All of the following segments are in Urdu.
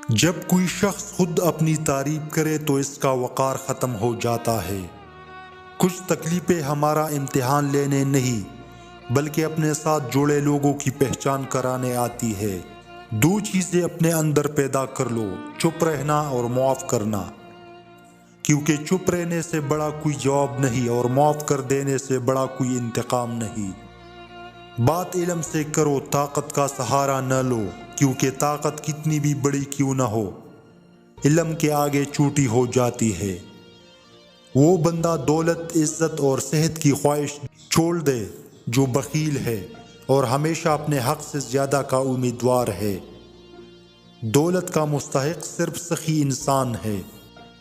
جب کوئی شخص خود اپنی تعریف کرے تو اس کا وقار ختم ہو جاتا ہے۔ کچھ تکلیفیں ہمارا امتحان لینے نہیں بلکہ اپنے ساتھ جڑے لوگوں کی پہچان کرانے آتی ہے۔ دو چیزیں اپنے اندر پیدا کر لو، چپ رہنا اور معاف کرنا، کیونکہ چپ رہنے سے بڑا کوئی جواب نہیں اور معاف کر دینے سے بڑا کوئی انتقام نہیں۔ بات علم سے کرو، طاقت کا سہارا نہ لو، کیونکہ طاقت کتنی بھی بڑی کیوں نہ ہو علم کے آگے چوٹی ہو جاتی ہے۔ وہ بندہ دولت، عزت اور صحت کی خواہش چھوڑ دے جو بخیل ہے اور ہمیشہ اپنے حق سے زیادہ کا امیدوار ہے۔ دولت کا مستحق صرف سخی انسان ہے۔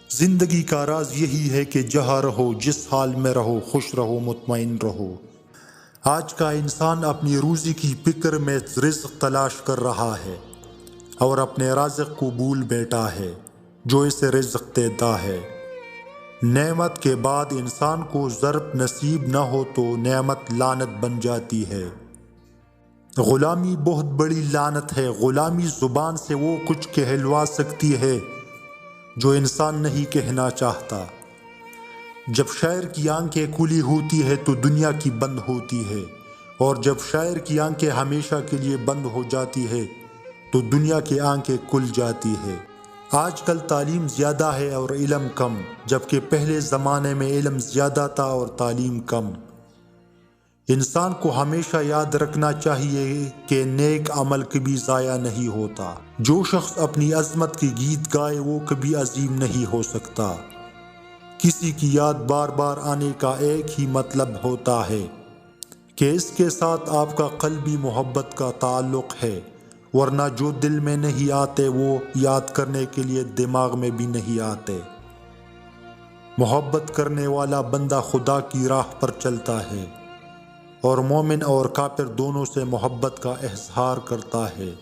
زندگی کا راز یہی ہے کہ جہاں رہو، جس حال میں رہو، خوش رہو، مطمئن رہو۔ آج کا انسان اپنی روزی کی فکر میں رزق تلاش کر رہا ہے اور اپنے رازق کو بھول بیٹھا ہے جو اسے رزق دیتا ہے۔ نعمت کے بعد انسان کو ضرب نصیب نہ ہو تو نعمت لعنت بن جاتی ہے۔ غلامی بہت بڑی لعنت ہے۔ غلامی زبان سے وہ کچھ کہلوا سکتی ہے جو انسان نہیں کہنا چاہتا۔ جب شاعر کی آنکھیں کھلی ہوتی ہے تو دنیا کی بند ہوتی ہے، اور جب شاعر کی آنکھیں ہمیشہ کے لیے بند ہو جاتی ہے تو دنیا کی آنکھیں کھل جاتی ہے۔ آج کل تعلیم زیادہ ہے اور علم کم، جبکہ پہلے زمانے میں علم زیادہ تھا اور تعلیم کم۔ انسان کو ہمیشہ یاد رکھنا چاہیے کہ نیک عمل کبھی ضائع نہیں ہوتا۔ جو شخص اپنی عظمت کی گیت گائے وہ کبھی عظیم نہیں ہو سکتا۔ کسی کی یاد بار بار آنے کا ایک ہی مطلب ہوتا ہے کہ اس کے ساتھ آپ کا قلبی محبت کا تعلق ہے، ورنہ جو دل میں نہیں آتے وہ یاد کرنے کے لیے دماغ میں بھی نہیں آتے۔ محبت کرنے والا بندہ خدا کی راہ پر چلتا ہے اور مومن اور کافر دونوں سے محبت کا اظہار کرتا ہے۔